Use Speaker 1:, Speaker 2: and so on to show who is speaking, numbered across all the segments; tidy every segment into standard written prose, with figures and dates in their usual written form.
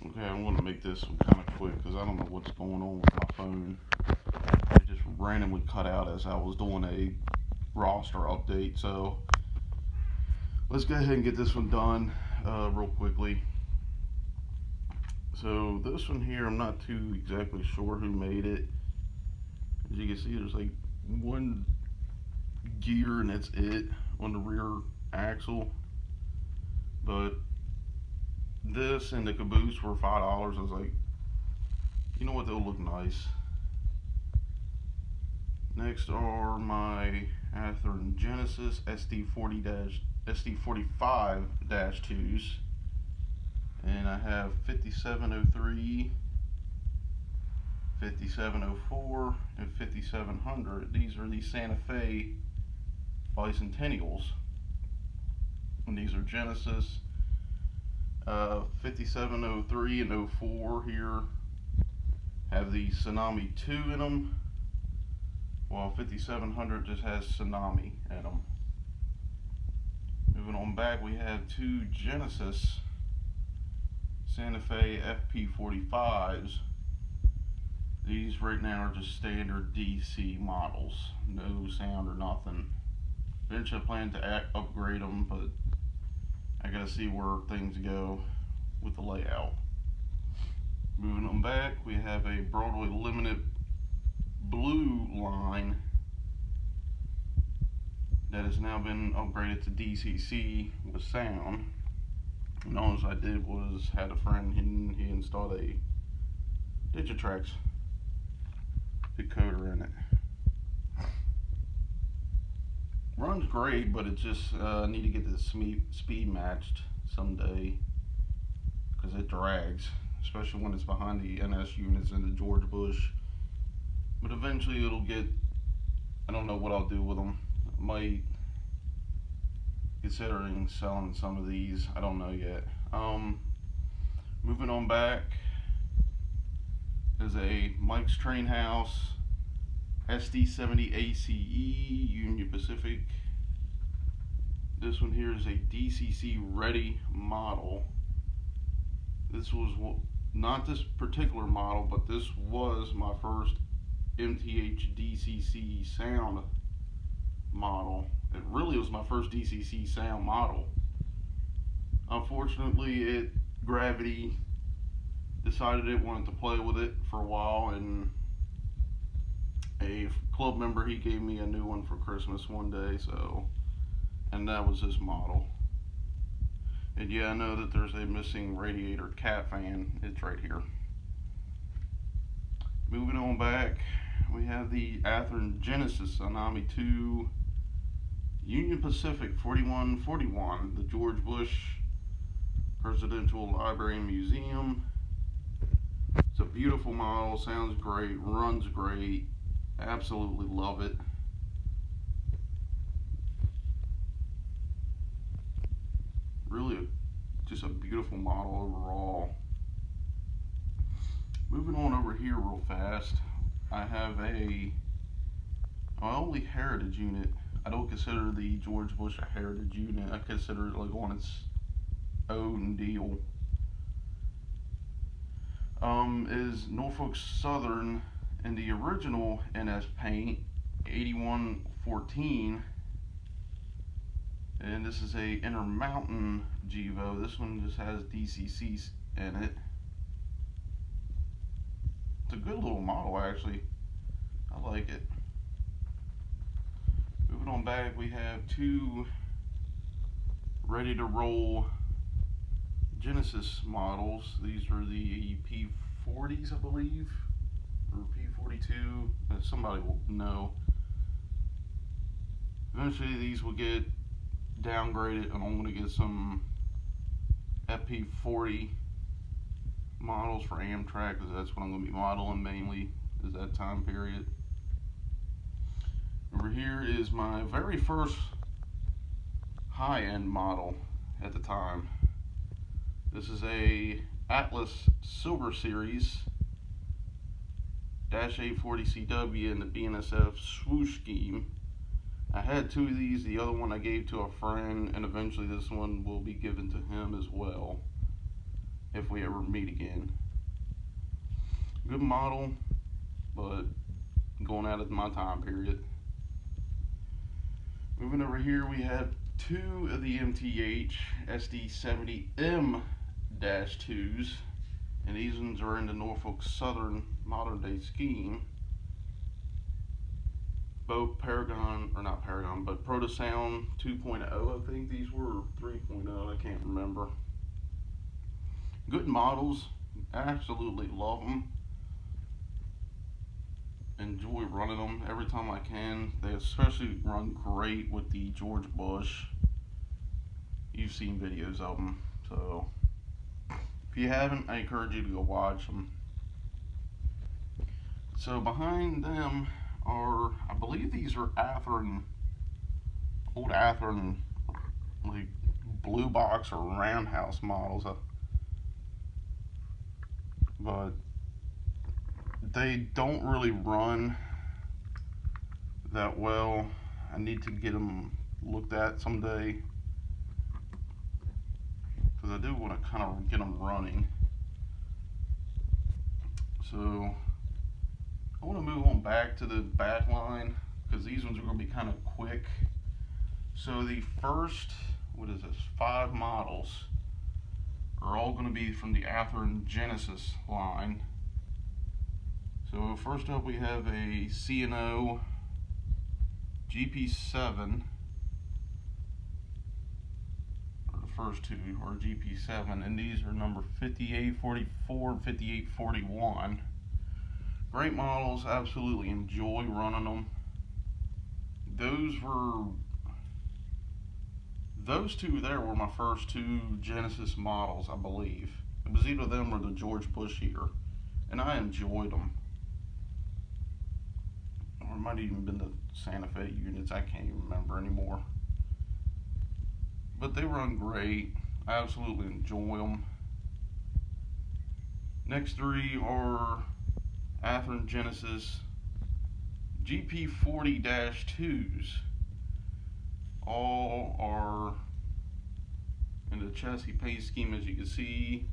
Speaker 1: Okay, I'm going to make this one kind of quick because I don't know what's going on with my phone. It just randomly cut out as I was doing a roster update. So let's go ahead and get this one done real quickly. So this one here, I'm not too exactly sure who made it. As you can see, there's like one gear and that's it on the rear axle. But this and the caboose were $5. I was like, you know what, they'll look nice. Next are my Athearn Genesis SD45-2s, and I have 5703, 5704, and 5700. These are the Santa Fe Bicentennials, and these are Genesis. 5703 and 04 here have the Tsunami 2 in them, while 5700 just has Tsunami in them. Moving on back, we have two Genesis Santa Fe FP45s. These right now are just standard DC models, no sound or nothing. Eventually I plan to upgrade them, but I gotta see where things go with the layout. Moving on back, we have a Broadway Limited blue line that has now been upgraded to DCC with sound. And all I did was had a friend, he installed a Digitrax decoder in it. Runs great, but it just need to get the speed matched someday because it drags, especially when it's behind the NS units and the George Bush. But eventually it'll get, I don't know what I'll do with them. I might considering selling some of these, I don't know yet. Moving on back is a Mike's Train House SD70 ACE Union Pacific. This one here is a DCC ready model. This was not this particular model, but this was my first MTH DCC sound model. It really was my first DCC sound model. Unfortunately, Gravity decided it wanted to play with it for a while, and a club member, he gave me a new one for Christmas one day, and that was this model. And yeah, I know that there's a missing radiator cat fan. It's right here. Moving on back, we have the Athearn Genesis Tsunami 2 Union Pacific 4141, the George Bush Presidential Library and Museum. It's a beautiful model, sounds great, runs great, absolutely love it. Really just a beautiful model overall. Moving on over here real fast, I have my only heritage unit. I don't consider the George Bush a heritage unit. I consider it like on its own deal. Is Norfolk Southern in the original NS paint, 8114, and this is a Intermountain Gevo. This one just has DCC in it. It's a good little model, actually. I like it. Moving on back, we have two ready to roll Genesis models. These are the P40s, I believe, or P42. Somebody will know. Eventually, these will get downgraded, and I'm going to get some FP40 models for Amtrak, because that's what I'm going to be modeling mainly, is that time period. Over here is my very first high-end model at the time. This is a Atlas Silver Series -840CW in the BNSF swoosh scheme. I had two of these. The other one I gave to a friend, and eventually this one will be given to him as well. if we ever meet again. Good model, but going out of my time period. Moving over here, we have two of the MTH SD70M-2s, and these ones are in the Norfolk Southern modern day scheme. Both Paragon, or not Paragon, but Protosound 2.0, I think these were, 3.0, I can't remember. Good models, absolutely love them. Enjoy running them every time I can. They especially run great with the George Bush. You've seen videos of them, so if you haven't, I encourage you to go watch them. So behind them are, I believe these are Athearn, old Athearn, like blue box or roundhouse models, but they don't really run that well. I need to get them looked at someday, because I do want to kind of get them running. So I want to move on back to the back line, because these ones are going to be kind of quick. So the first, 5 models are all going to be from the Athearn Genesis line. So first up, we have a C&O GP7, or the first two are GP7, and these are number 5844 and 5841. Great models, absolutely enjoy running them. Those two there were my first 2 Genesis models, I believe. It was either them or the George Bush here, and I enjoyed them. Or it might have even been the Santa Fe units, I can't even remember anymore. But they run great, I absolutely enjoy them. Next 3 are Athearn Genesis GP40-2s. All are in the chassis paint scheme, as you can see.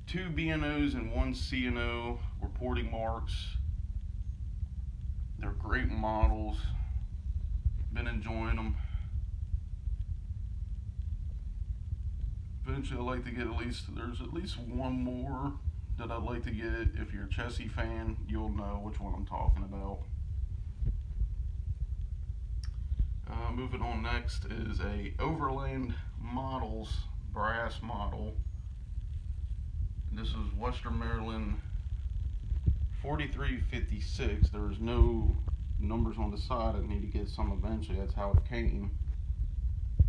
Speaker 1: 2 B&Os and 1 C&O reporting marks. They're great models. Been enjoying them. Eventually I'd like to get there's at least one more that I'd like to get. If you're a chassis fan, you'll know which one I'm talking about. Moving on, next is a Overland Models brass model. This is Western Maryland 4356. There's no numbers on the side. I need to get some eventually. That's how it came.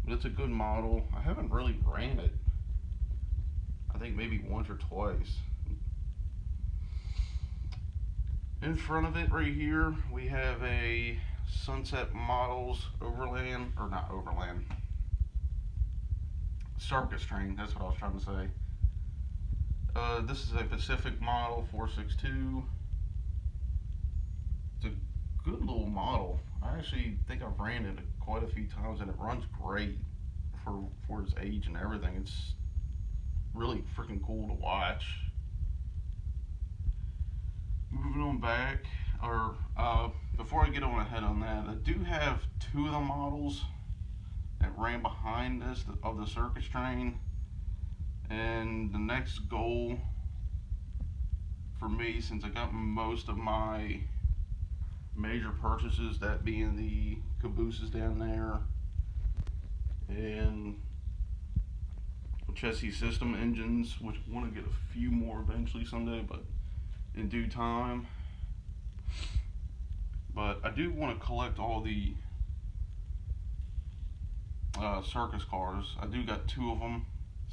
Speaker 1: But it's a good model. I haven't really ran it. I think maybe once or twice. In front of it right here, we have a Sunset Models Overland, or not Overland, Circus Train, that's what I was trying to say. This is a Pacific Model 462. It's a good little model. I actually think I've ran it quite a few times, and it runs great for its age and everything. It's really freaking cool to watch. Moving on back, or before I get on ahead on that, I do have 2 of the models that ran behind this of the Circus Train, and the next goal for me, since I got most of my major purchases, that being the cabooses down there and chassis system engines, which I want to get a few more eventually someday, but in due time. But I do want to collect all the circus cars. I do got 2 of them,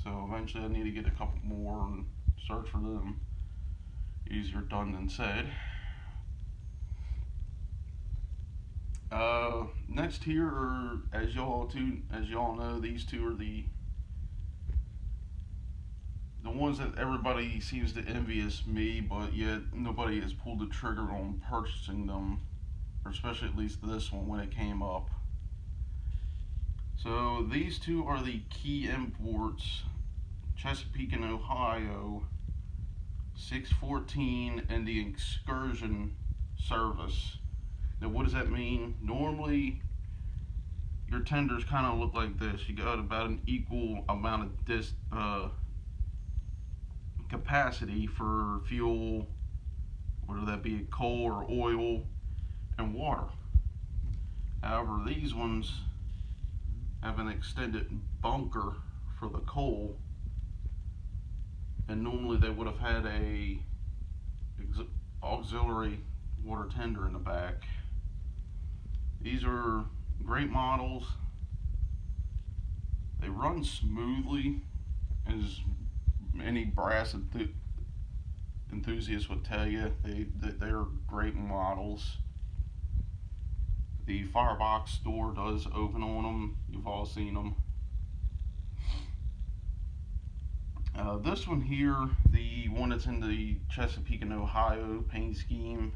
Speaker 1: so eventually I need to get a couple more and search for them. Easier done than said. Next here are, as y'all know, these 2 are the ones that everybody seems to envy is me, but yet nobody has pulled the trigger on purchasing them, or especially at least this one when it came up. So these 2 are the Key Imports Chesapeake and Ohio 614 and the excursion service. Now, what does that mean? Normally, your tenders kind of look like this. You got about an equal amount of capacity for fuel, whether that be coal or oil, and water. However, these ones have an extended bunker for the coal, and normally they would have had a auxiliary water tender in the back. These are great models. They run smoothly, as any brass enthusiast would tell you. They're great models. The firebox door does open on them. You've all seen them. This one here, the one that's in the Chesapeake and Ohio paint scheme,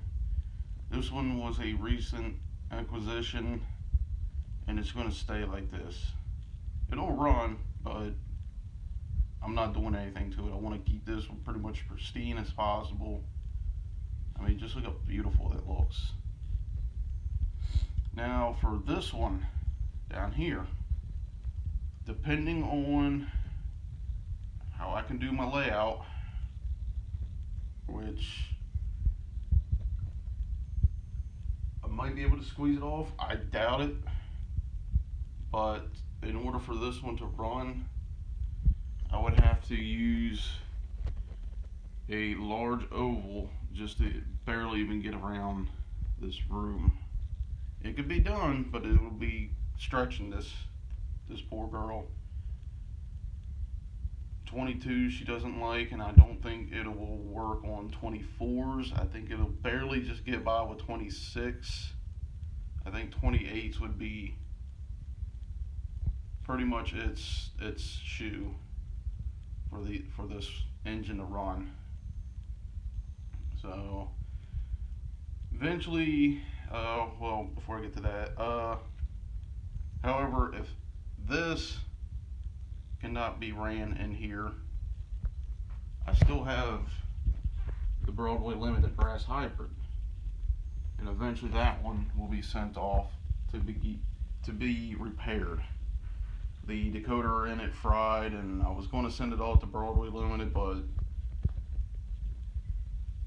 Speaker 1: this one was a recent acquisition, and it's going to stay like this. It'll run, but I'm not doing anything to it. I want to keep this pretty much pristine as possible. I mean, just look how beautiful it looks. Now for this one down here, depending on how I can do my layout, which I might be able to squeeze it off, I doubt it, but in order for this one to run, I would have to use a large oval just to barely even get around this room. It could be done, but it would be stretching this poor girl. 22 she doesn't like, and I don't think it will work on 24s. I think it'll barely just get by with 26. I think 28s would be pretty much its shoe for this engine to run. So eventually, well, before I get to that, however, if this cannot be ran in here, I still have the Broadway Limited Brass Hybrid, and eventually that one will be sent off to be repaired. The decoder in it fried, and I was going to send it off to Broadway Limited, but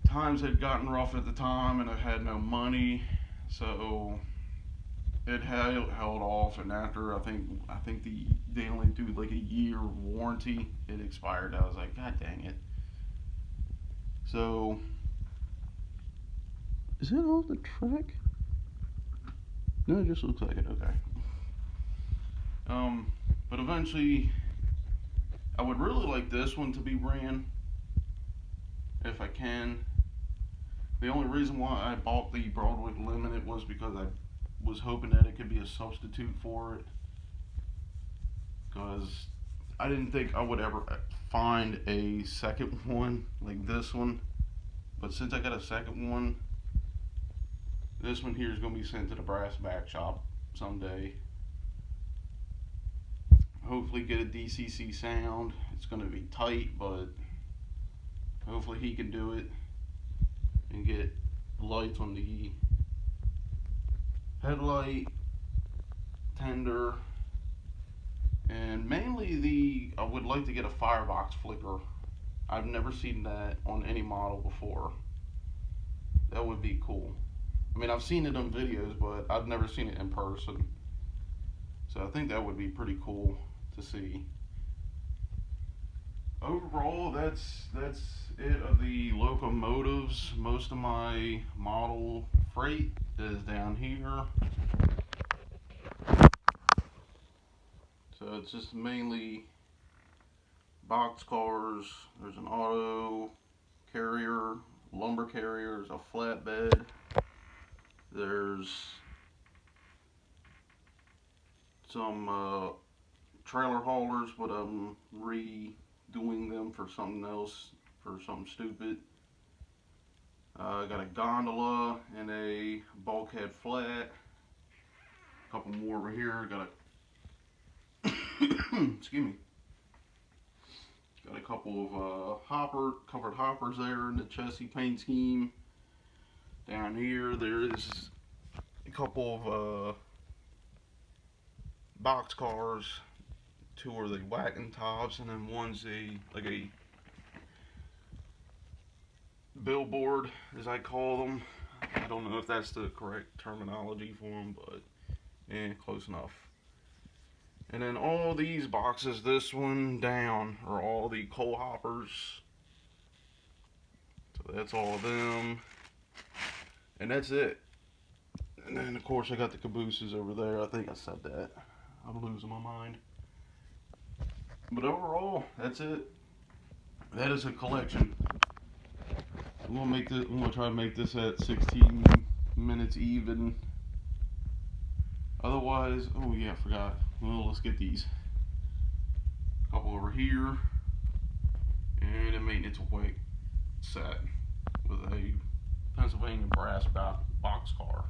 Speaker 1: times had gotten rough at the time and I had no money, so it held off. And after I think they only do like a year warranty, it expired. I was like, God dang it. So is it off the track? No, it just looks like it. Okay. But eventually, I would really like this one to be ran, if I can. The only reason why I bought the Broadway Limited was because I was hoping that it could be a substitute for it, because I didn't think I would ever find a second one like this one. But since I got a second one, this one here is going to be sent to the brass back shop someday. Hopefully get a DCC sound. It's going to be tight, but hopefully he can do it and get lights on the headlight, tender, and mainly I would like to get a firebox flicker. I've never seen that on any model before. That would be cool. I mean, I've seen it on videos, but I've never seen it in person. So I think that would be pretty cool to see. Overall, that's it of the locomotives. Most of my model freight is down here. So it's just mainly box cars. There's an auto carrier, lumber carrier, there's a flatbed, there's some trailer haulers, but I'm redoing them for something else, for something stupid. I got a gondola and a bulkhead flat. A couple more over here. Got a excuse me. Got couple of covered hoppers there in the chassis paint scheme. Down here, there is a couple of box cars. Two are the wagon tops, and then one's like a billboard, as I call them. I don't know if that's the correct terminology for them, but close enough. And then all these boxes, this one down, are all the coal hoppers. So that's all of them. And that's it. And then, of course, I got the cabooses over there. I think I said that. I'm losing my mind. But overall, that's it. That is a collection. I'm gonna try to make this at 16 minutes even. Otherwise, oh yeah, I forgot. Well, let's get these. A couple over here, and a maintenance weight set with a Pennsylvania brass box car.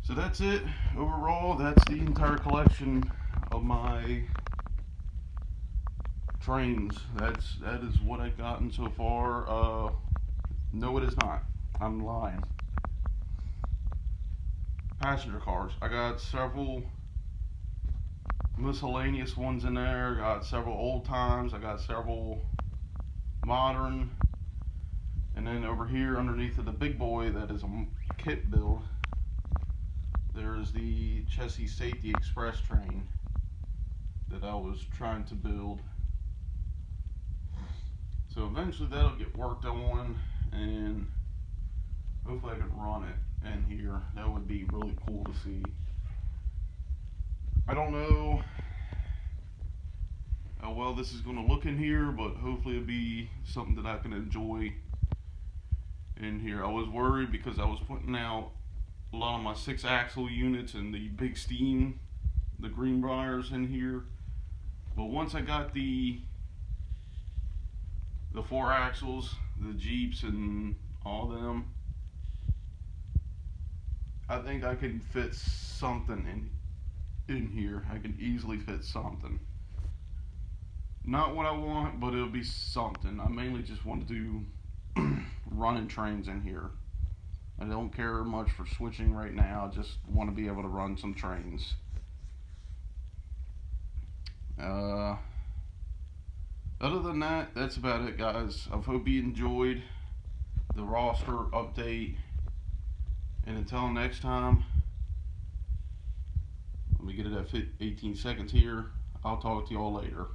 Speaker 1: So that's it. Overall, that's the entire collection of my trains. That is what I've gotten so far. No, it is not. I'm lying. Passenger cars. I got several miscellaneous ones in there. I got several old times. I got several modern. And then over here underneath of the big boy that is a kit build, there is the Chessie Safety Express train that I was trying to build. So eventually that'll get worked on, and hopefully I can run it in here. That would be really cool to see. I don't know how well this is going to look in here, but hopefully it'll be something that I can enjoy in here. I was worried because I was putting out a lot of my 6-axle units and the big steam, the Greenbriers in here. But once I got the 4 axles, the Jeeps and all them, I think I can fit something in here. I can easily fit something. Not what I want, but it'll be something. I mainly just want to do running trains in here. I don't care much for switching right now. I just want to be able to run some trains. Other than that, that's about it, guys. I hope you enjoyed the roster update. And until next time, let me get it at 18 seconds here. I'll talk to y'all later.